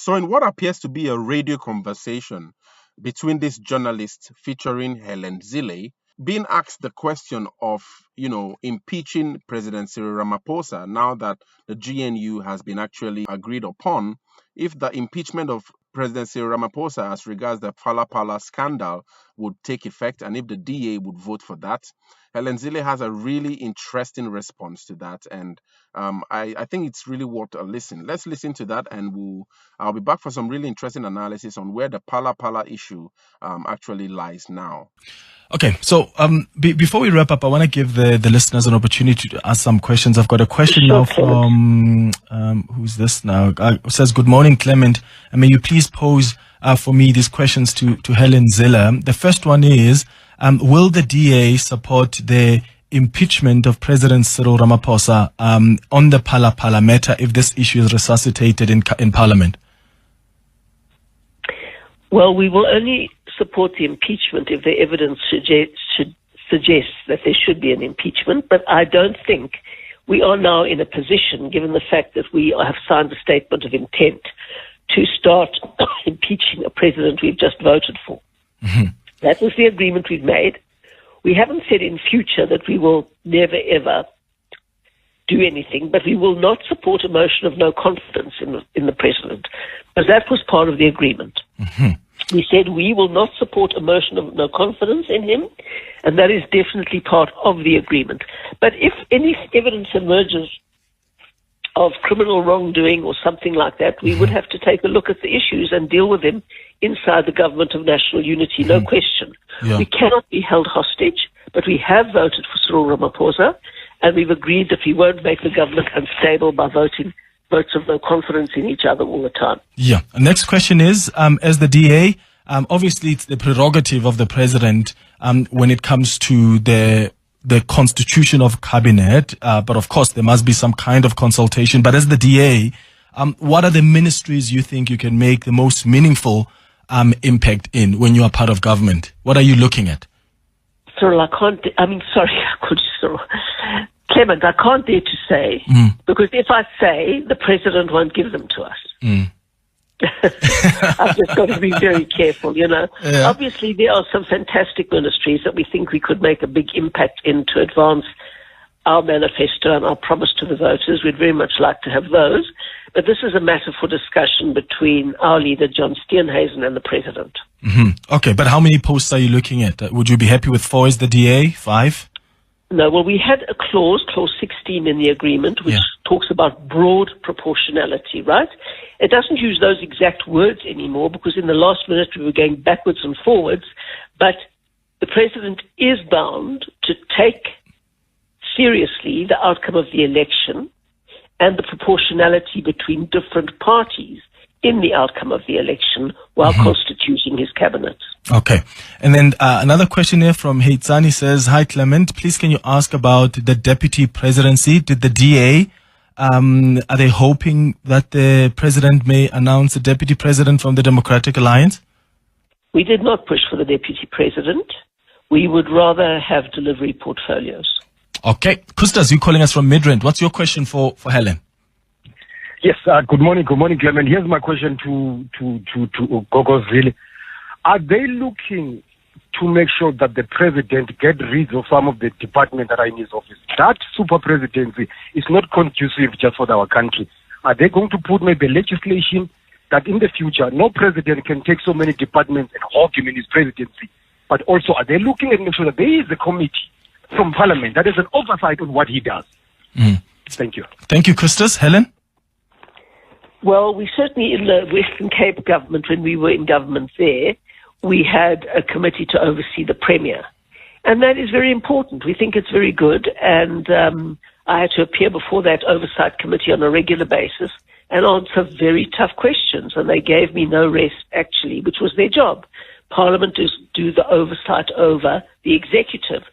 So in what appears to be a radio conversation between this journalist featuring Helen Zille, being asked the question of, impeaching President Cyril Ramaphosa, now that the GNU has been actually agreed upon, if the impeachment of President Cyril Ramaphosa as regards the Phala-Phala scandal would take effect, and if the DA would vote for that. Helen Zille has a really interesting response to that, and I think it's really worth a listen. Let's listen to that, and I'll be back for some really interesting analysis on where the Phala-Phala issue actually lies now. Okay, so before we wrap up, I want to give the listeners an opportunity to ask some questions. I've got a question now from, who's this now? It says, good morning, Clement. And may you please pose for me these questions to Helen Zille. The first one is, will the DA support the impeachment of President Cyril Ramaphosa on the Phala-Phala matter if this issue is resuscitated in Parliament? Well, we will only support the impeachment if the evidence suggests that there should be an impeachment, but I don't think we are now in a position, given the fact that we have signed a statement of intent, to start impeaching a president we've just voted for. Mm-hmm. That was the agreement we've made. We haven't said in future that we will never, ever do anything, but we will not support a motion of no confidence in the president, because that was part of the agreement. Mm-hmm. We said we will not support a motion of no confidence in him, and that is definitely part of the agreement. But if any evidence emerges of criminal wrongdoing or something like that, we would have to take a look at the issues and deal with them inside the government of national unity, no question. Yeah. We cannot be held hostage, but we have voted for Cyril Ramaphosa, and we've agreed that we won't make the government unstable by voting votes of no confidence in each other all the time. Yeah. Next question is, as the DA, obviously it's the prerogative of the president when it comes to the constitution of cabinet, but of course there must be some kind of consultation. But as the DA, what are the ministries you think you can make the most meaningful impact in when you are part of government? What are you looking at? Cyril, Cyril. Clement, I can't dare to say, because if I say, the president won't give them to us. I've just got to be very careful, Yeah. Obviously, there are some fantastic ministries that we think we could make a big impact in to advance our manifesto and our promise to the voters. We'd very much like to have those. But this is a matter for discussion between our leader, John Steenhuisen, and the president. Mm-hmm. Okay, but how many posts are you looking at? Would you be happy with 4 as the DA, 5? No, well, we had a clause 16 in the agreement, which talks about broad proportionality, right? It doesn't use those exact words anymore because in the last minute we were going backwards and forwards, but the president is bound to take seriously the outcome of the election and the proportionality between different parties in the outcome of the election while constituting his cabinet. Okay. And then another question here from Heitzani says, hi Clement, please can you ask about the deputy presidency? Did the DA, are they hoping that the president may announce a deputy president from the Democratic Alliance? We did not push for the deputy president. We would rather have delivery portfolios. Okay. Kustas, you calling us from Midrand. What's your question for Helen? Yes, good morning, Clement. Here's my question to Gogo Zille. Are they looking to make sure that the president get rid of some of the departments that are in his office? That super presidency is not conducive just for our country. Are they going to put maybe legislation that in the future no president can take so many departments and hog him in his presidency? But also, are they looking at making sure that there is a committee from Parliament that is an oversight on what he does? Thank you. Thank you, Kustas. Helen? Well, we certainly, in the Western Cape government, when we were in government there, we had a committee to oversee the Premier. And that is very important. We think it's very good. And I had to appear before that oversight committee on a regular basis and answer very tough questions. And they gave me no rest, actually, which was their job. Parliament does do the oversight over the executive.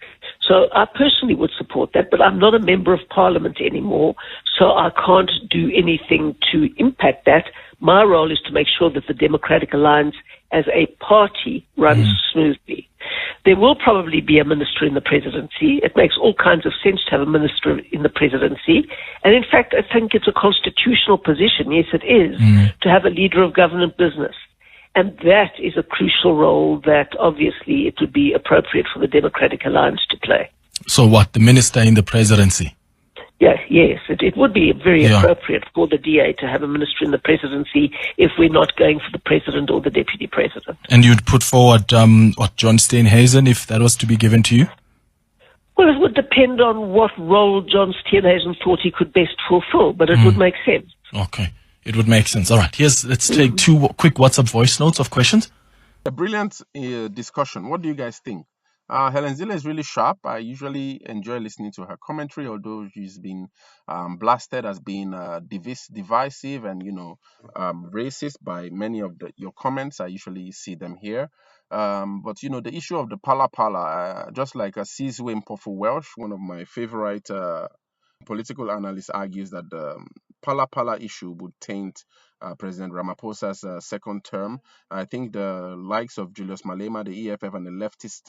So I personally would support that, but I'm not a member of Parliament anymore, so I can't do anything to impact that. My role is to make sure that the Democratic Alliance as a party runs smoothly. There will probably be a minister in the presidency. It makes all kinds of sense to have a minister in the presidency. And in fact, I think it's a constitutional position, yes it is, to have a leader of government business. And that is a crucial role that obviously it would be appropriate for the Democratic Alliance to play. So what, the minister in the presidency? Yeah, yes, it would be very appropriate for the DA to have a minister in the presidency if we're not going for the president or the deputy president. And you'd put forward John Steenhuisen if that was to be given to you? Well, it would depend on what role John Steenhuisen thought he could best fulfill, but it would make sense. Okay, it would make sense. All right, let's take two quick WhatsApp voice notes of questions. A brilliant discussion. What do you guys think? Helen Zille is really sharp. I usually enjoy listening to her commentary, although she's been blasted as being divisive and, racist by many of your comments. I usually see them here. But, the issue of the Phala-Phala, just like Sizwe Mpofu Welsh, one of my favorite political analysts, argues that the Phala-Phala issue would taint President Ramaphosa's second term. I think the likes of Julius Malema, the EFF, and the leftist,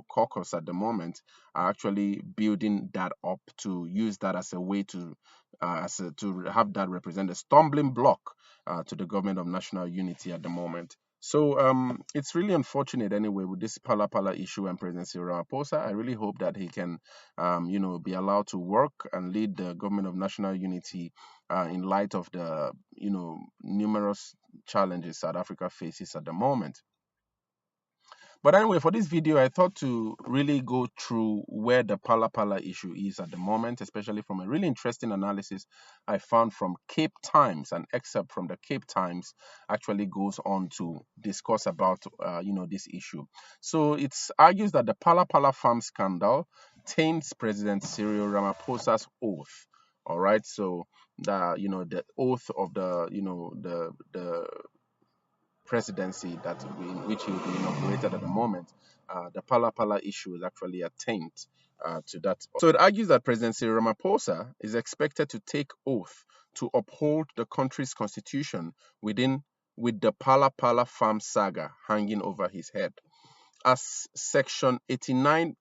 caucus at the moment are actually building that up to use that as a way to have that represent a stumbling block to the government of national unity at the moment. So it's really unfortunate anyway with this Phala-Phala issue and President Cyril Ramaphosa. I really hope that he can, be allowed to work and lead the government of national unity in light of the, numerous challenges South Africa faces at the moment. But anyway, for this video, I thought to really go through where the Phala-Phala issue is at the moment, especially from a really interesting analysis I found from Cape Times. An excerpt from the Cape Times actually goes on to discuss about, this issue. So it argues that the Phala-Phala farm scandal taints President Cyril Ramaphosa's oath. All right, so the oath of the presidency in which he will be inaugurated at the moment, the Phala-Phala issue is actually a taint to that. So it argues that President Cyril Ramaphosa is expected to take oath to uphold the country's constitution with the Phala-Phala farm saga hanging over his head. As Section 89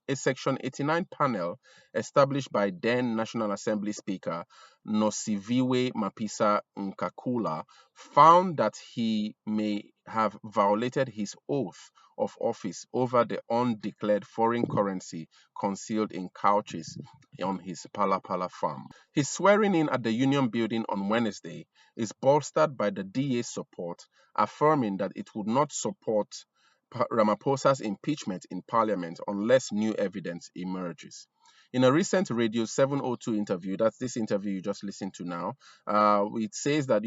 panel established by then National Assembly Speaker Nosiviwe Mapisa Nkakula found that he may have violated his oath of office over the undeclared foreign currency concealed in couches on his Phala-Phala farm. His swearing in at the Union Building on Wednesday is bolstered by the DA's support, affirming that it would not support Ramaphosa's impeachment in Parliament unless new evidence emerges. In a recent Radio 702 interview, that's this interview you just listened to now, it says that,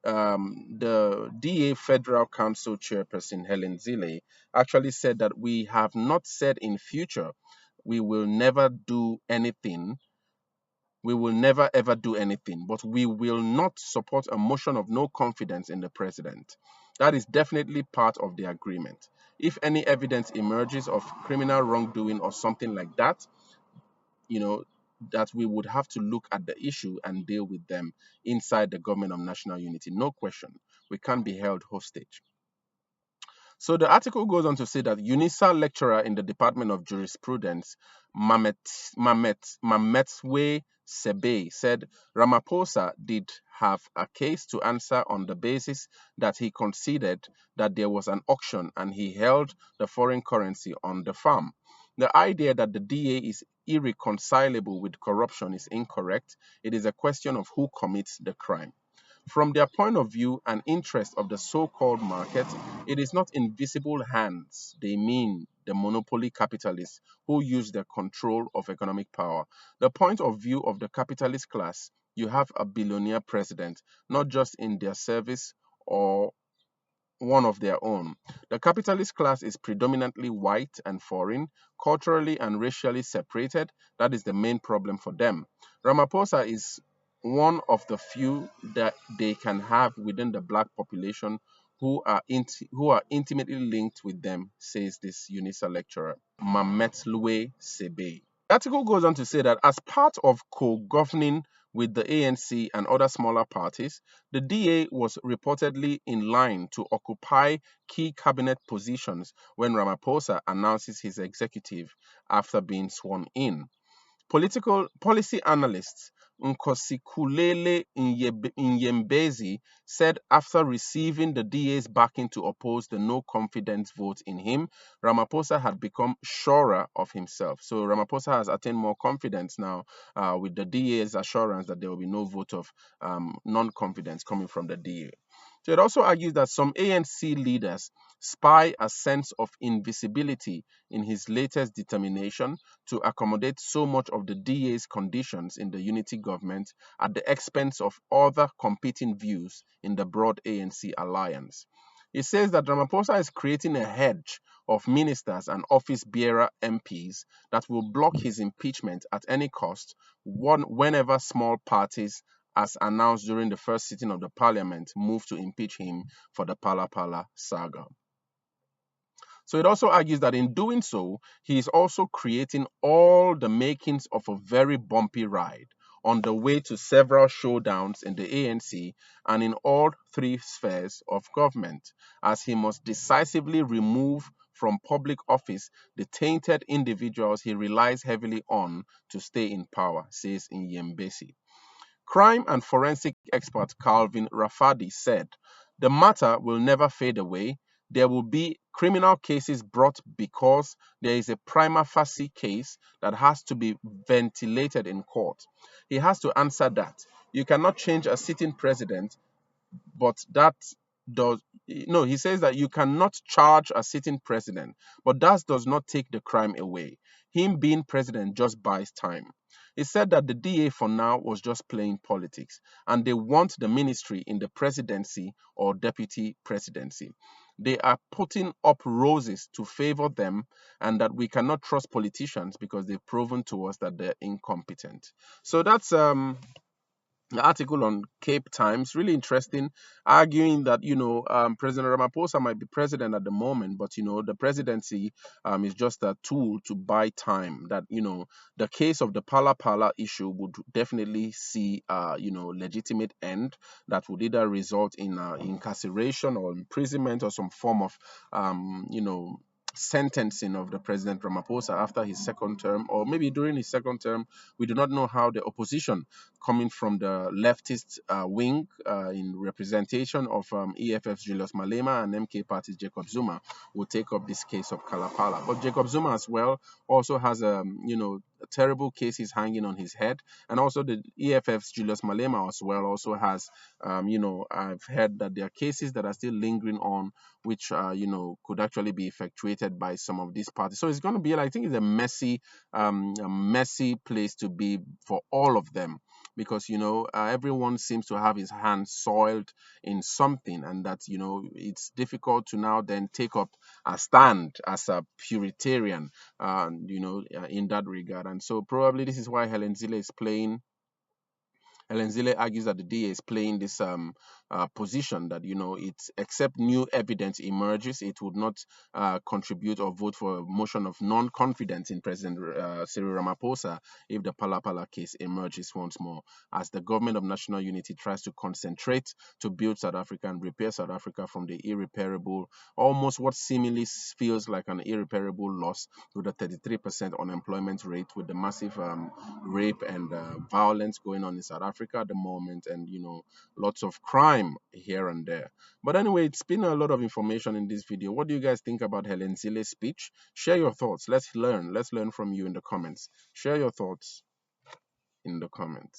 the DA Federal Council Chairperson Helen Zille actually said that we have not said in future we will never do anything. We will never ever do anything, but we will not support a motion of no confidence in the president. That is definitely part of the agreement. If any evidence emerges of criminal wrongdoing or something like that, that we would have to look at the issue and deal with them inside the government of national unity. No question. We can't be held hostage. So the article goes on to say that UNISA lecturer in the Department of Jurisprudence, Mametswe Sebe, said Ramaphosa did have a case to answer on the basis that he conceded that there was an auction and he held the foreign currency on the farm. The idea that the DA is irreconcilable with corruption is incorrect. It is a question of who commits the crime. From their point of view and interest of the so-called market, it is not invisible hands. They mean the monopoly capitalists who use their control of economic power. The point of view of the capitalist class, you have a billionaire president, not just in their service or one of their own. The capitalist class is predominantly white and foreign, culturally and racially separated. That is the main problem for them. Ramaphosa is one of the few that they can have within the black population who are intimately linked with them, says this UNISA lecturer, Mametswe Sebe. The article goes on to say that as part of co-governing with the ANC and other smaller parties, the DA was reportedly in line to occupy key cabinet positions when Ramaphosa announces his executive after being sworn in. Political policy analyst Nkosikulele Nyembezi said after receiving the DA's backing to oppose the no confidence vote in him, Ramaphosa had become surer of himself. So Ramaphosa has attained more confidence now with the DA's assurance that there will be no vote of non-confidence coming from the DA. So it also argues that some ANC leaders spy a sense of invisibility in his latest determination to accommodate so much of the DA's conditions in the unity government at the expense of other competing views in the broad ANC alliance. He says that Ramaphosa is creating a hedge of ministers and office bearer MPs that will block his impeachment at any cost whenever small parties, as announced during the first sitting of the parliament, move to impeach him for the Phala-Phala saga. So it also argues that in doing so, he is also creating all the makings of a very bumpy ride on the way to several showdowns in the ANC and in all three spheres of government, as he must decisively remove from public office the tainted individuals he relies heavily on to stay in power, says Nyembezi. Crime and forensic expert Calvin Rafadi said, the matter will never fade away. There will be criminal cases brought because there is a prima facie case that has to be ventilated in court. He has to answer that. You cannot change a sitting president, but that does no, he says that you cannot charge a sitting president, but that does not take the crime away. Him being president just buys time. He said that the DA for now was just playing politics and they want the ministry in the presidency or deputy presidency. They are putting up roses to favor them and that we cannot trust politicians because they've proven to us that they're incompetent. So that's the article on Cape Times, really interesting, arguing that President Ramaphosa might be president at the moment, but the presidency is just a tool to buy time. That the case of the Phala-Phala issue would definitely see legitimate end that would either result in incarceration or imprisonment or some form of sentencing of the President Ramaphosa after his second term, or maybe during his second term. We do not know how the opposition coming from the leftist wing in representation of EFF's Julius Malema and MK Party's Jacob Zuma will take up this case of Phala-Phala. But Jacob Zuma as well also has terrible cases hanging on his head, and also the EFF's Julius Malema as well also has I've heard that there are cases that are still lingering on, which could actually be effectuated by some of these parties. So it's going to be, I think, it's a messy place to be for all of them, because everyone seems to have his hands soiled in something, and that it's difficult to now then take up a stand as a Puritarian in that regard. And so probably this is why Helen Zille argues that the DA is playing this position that it's except new evidence emerges, it would not contribute or vote for a motion of non-confidence in President Cyril Ramaphosa if the Phala-Phala case emerges once more, as the government of national unity tries to concentrate to build South Africa and repair South Africa from the irreparable, almost what seemingly feels like an irreparable loss, with a 33% unemployment rate, with the massive rape and violence going on in South Africa at the moment, and lots of crime here and there. But anyway, it's been a lot of information in this video. What do you guys think about Helen Zille's speech? Share your thoughts. Let's learn from you in the comments. Share your thoughts in the comments.